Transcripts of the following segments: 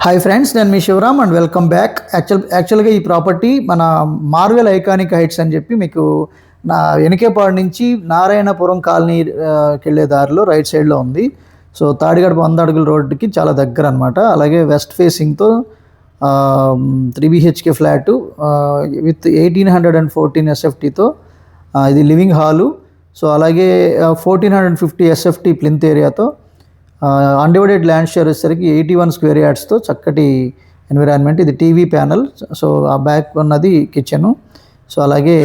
Hi friends, నేను మీ Shivaram and welcome back. యాక్చువల్గా ఈ ప్రాపర్టీ మన మార్వెల్ ఐకానిక్ హైట్స్ అని చెప్పి మీకు నా ఎనికేపాడు నుంచి నారాయణపురం కాలనీకి వెళ్ళే దారిలో రైట్ సైడ్లో ఉంది. సో తాడిగడప 100 అడుగుల రోడ్డుకి చాలా దగ్గర అనమాట. అలాగే వెస్ట్ ఫేసింగ్తో 3 BHK ఫ్లాటు విత్ 1814 SFTతో ఇది లివింగ్ హాలు. సో అలాగే 1450 SFT ప్లింత్ ఏరియాతో అన్డివైడెడ్ ల్యాండ్ షేర్ వచ్చేసరికి 81 స్క్వేర్ యార్డ్స్తో చక్కటి ఎన్విరాన్మెంట్. ఇది టీవీ ప్యానల్. సో ఆ బ్యాక్ ఉన్నది కిచెను. సో అలాగే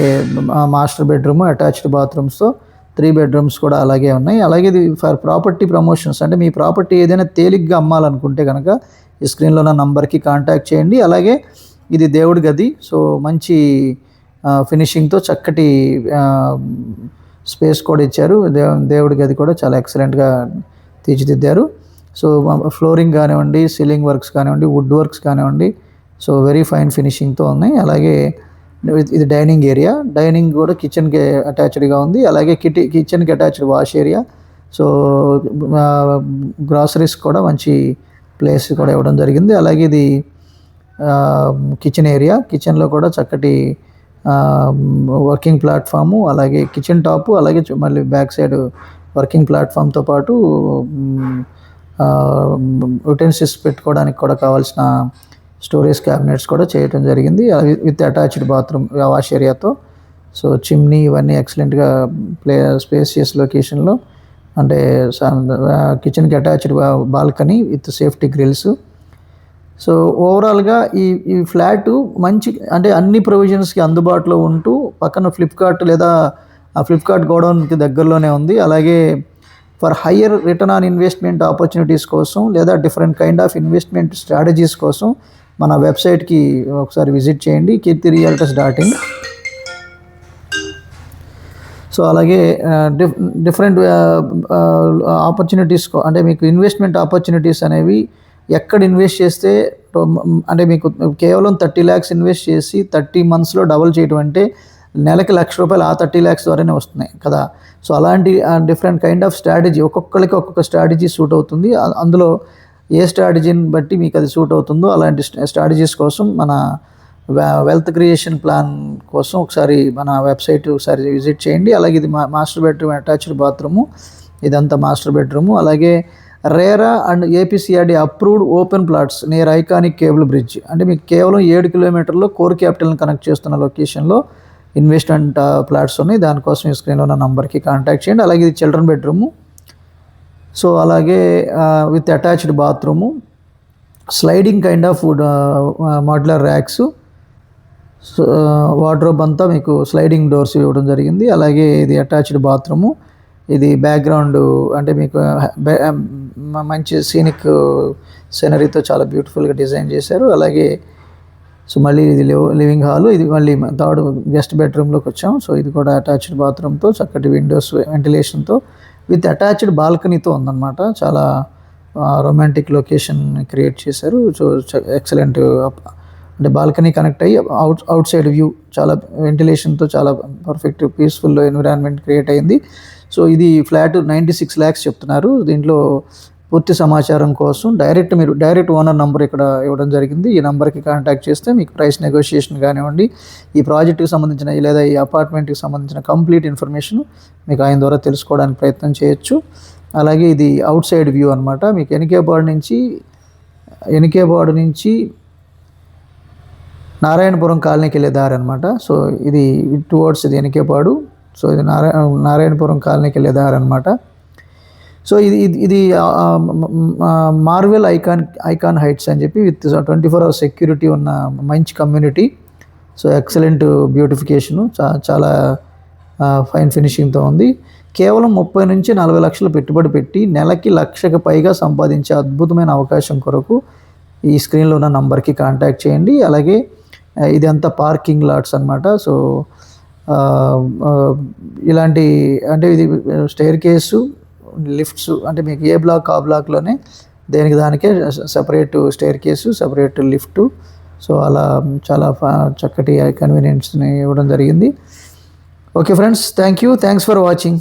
మాస్టర్ బెడ్రూమ్, అటాచ్డ్ బాత్రూమ్స్తో 3 బెడ్రూమ్స్ కూడా అలాగే ఉన్నాయి. అలాగే ఇది ఫర్ ప్రాపర్టీ ప్రమోషన్స్, అంటే మీ ప్రాపర్టీ ఏదైనా తేలిగ్గా అమ్మాలనుకుంటే కనుక ఈ స్క్రీన్లో ఉన్న నంబర్కి కాంటాక్ట్ చేయండి. అలాగే ఇది దేవుడి గది. సో మంచి ఫినిషింగ్తో చక్కటి స్పేస్ కూడా ఇచ్చారు. దేవుడి గది కూడా చాలా ఎక్సలెంట్గా తీర్చిదిద్దారు. సో ఫ్లోరింగ్ కానివ్వండి, సీలింగ్ వర్క్స్ కానివ్వండి, వుడ్ వర్క్స్ కానివ్వండి, సో వెరీ ఫైన్ ఫినిషింగ్తో ఉన్నాయి. అలాగే ఇది డైనింగ్ ఏరియా. డైనింగ్ కూడా కిచెన్కి అటాచ్డ్గా ఉంది. అలాగే కిచెన్కి attached wash area. So groceries కూడా మంచి ప్లేస్ కూడా ఇవ్వడం జరిగింది. అలాగే ఇది కిచెన్ ఏరియా. కిచెన్లో కూడా చక్కటి వర్కింగ్ ప్లాట్ఫాము, అలాగే కిచెన్ టాపు, అలాగే మళ్ళీ బ్యాక్ సైడ్ వర్కింగ్ ప్లాట్ఫామ్తో పాటు యుటెన్సిల్స్ పెట్టుకోవడానికి కూడా కావాల్సిన స్టోరేజ్ క్యాబినెట్స్ కూడా చేయడం జరిగింది విత్ అటాచ్డ్ బాత్రూమ్ వాష్ ఏరియాతో. సో చిమ్నీ ఇవన్నీ ఎక్సలెంట్గా స్పేసియస్ లొకేషన్లో, అంటే కిచెన్కి attached balcony with safety grills. So ఓవరాల్గా ఈ ఫ్లాటు మంచి, అంటే అన్ని ప్రొవిజన్స్కి అందుబాటులో ఉంటూ పక్కన ఫ్లిప్కార్ట్ లేదా ఫ్లిప్కార్ట్ గోడౌన్కి దగ్గరలోనే ఉంది. అలాగే for higher return on investment opportunities కోసం లేదా different kind of investment strategies కోసం మన వెబ్సైట్కి ఒకసారి విజిట్ చేయండి, kirthirealtors.in. సో అలాగే డిఫరెంట్ ఆపర్చునిటీస్, అంటే మీకు ఇన్వెస్ట్మెంట్ ఆపర్చునిటీస్ అనేవి ఎక్కడ ఇన్వెస్ట్ చేస్తే, అంటే మీకు కేవలం 30 lakhs ఇన్వెస్ట్ చేసి 30 monthsలో డబుల్ చేయడం అంటే నెలకి ₹1,00,000 ఆ 30 lakhs ద్వారానే వస్తున్నాయి కదా. సో అలాంటి డిఫరెంట్ కైండ్ ఆఫ్ స్ట్రాటజీ, ఒక్కొక్కరికి ఒక్కొక్క స్ట్రాటజీ సూట్ అవుతుంది. అందులో ఏ స్ట్రాటజీని బట్టి మీకు అది సూట్ అవుతుందో అలాంటి స్ట్రాటజీస్ కోసం మన వెల్త్ క్రియేషన్ ప్లాన్ కోసం ఒకసారి మన వెబ్సైట్ ఒకసారి విజిట్ చేయండి. అలాగే ఇది మాస్టర్ బెడ్రూమ్, అటాచ్డ్ బాత్రూము, ఇదంతా మాస్టర్ బెడ్రూము. అలాగే RERA and APCRD approved open plots near iconic cable bridge, అంటే మీకు కేవలం 7 kilometers కోర్ క్యాపిటల్ని కనెక్ట్ చేస్తున్న లొకేషన్లో ఇన్వెస్ట్మెంట్ ప్లాట్స్ ఉన్నాయి. దానికోసం ఈ స్క్రీన్లో ఉన్న నంబర్కి కాంటాక్ట్ చేయండి. అలాగే ఇది చిల్డ్రన్ బెడ్రూము. సో అలాగే with attached bathroom, sliding kind of modular racks, wardrobe అంతా మీకు స్లైడింగ్ డోర్స్ ఇవ్వడం జరిగింది. అలాగే ఇది అటాచ్డ్ బాత్రూము. ఇది బ్యాక్గ్రౌండ్, అంటే మీకు మంచి సీనిక్ సీనరీతో చాలా బ్యూటిఫుల్గా డిజైన్ చేశారు. అలాగే సో మళ్ళీ ఇది లివింగ్ హాలు. ఇది మళ్ళీ 3rd గెస్ట్ బెడ్రూమ్లోకి వచ్చాం. సో ఇది కూడా అటాచ్డ్ బాత్రూమ్తో చక్కటి విండోస్ వెంటిలేషన్తో విత్ అటాచ్డ్ బాల్కనీతో ఉందన్నమాట. చాలా రొమాంటిక్ లొకేషన్ క్రియేట్ చేశారు. సో ఎక్సలెంట్, అంటే బాల్కనీ కనెక్ట్ అయ్యి అవుట్ సైడ్ వ్యూ, చాలా వెంటిలేషన్తో చాలా పర్ఫెక్ట్ పీస్ఫుల్ ఎన్విరాన్మెంట్ క్రియేట్ అయింది. సో ఇది ఫ్లాట్ 96 lakhs చెప్తున్నారు. దీంట్లో పూర్తి సమాచారం కోసం డైరెక్ట్ ఓనర్ నంబర్ ఇక్కడ ఇవ్వడం జరిగింది. ఈ నెంబర్కి కాంటాక్ట్ చేస్తే మీకు ప్రైస్ నెగోషియేషన్ కానివ్వండి, ఈ ప్రాజెక్టుకి సంబంధించిన లేదా ఈ అపార్ట్మెంట్కి సంబంధించిన కంప్లీట్ ఇన్ఫర్మేషన్ మీకు ఆయన ద్వారా తెలుసుకోవడానికి ప్రయత్నం చేయొచ్చు. అలాగే ఇది అవుట్ సైడ్ వ్యూ అనమాట. మీకు ఎనికేపాడు నుంచి నారాయణపురం కాలనీకి వెళ్ళే దారి అనమాట. సో ఇది టువర్డ్స్ ఇది ఎనికేపాడు. సో ఇది నారాయణపురం కాలనీకి వెళ్ళే దారి అనమాట. సో ఇది మార్వెల్ ఐకాన్ హైట్స్ అని చెప్పి విత్ 24 hours సెక్యూరిటీ ఉన్న మంచి కమ్యూనిటీ. సో ఎక్సలెంట్ బ్యూటిఫికేషను, చాలా ఫైన్ ఫినిషింగ్తో ఉంది. కేవలం 30 నుంచి 40 లక్షలు పెట్టుబడి పెట్టి నెలకి 1,00,000కి పైగా సంపాదించే అద్భుతమైన అవకాశం కొరకు ఈ స్క్రీన్లో ఉన్న నంబర్కి కాంటాక్ట్ చేయండి. అలాగే ఇదంతా పార్కింగ్ లాట్స్ అనమాట. సో ఇలాంటి, అంటే ఇది స్టైర్ కేసు, లిఫ్ట్స్, అంటే మీకు ఏ బ్లాక్ ఆ బ్లాక్లోనే దేనికి దానికే separate స్టైర్ case, separate lift. So అలా చాలా చక్కటి కన్వీనియన్స్ని ఇవ్వడం జరిగింది. Okay friends, thanks for watching.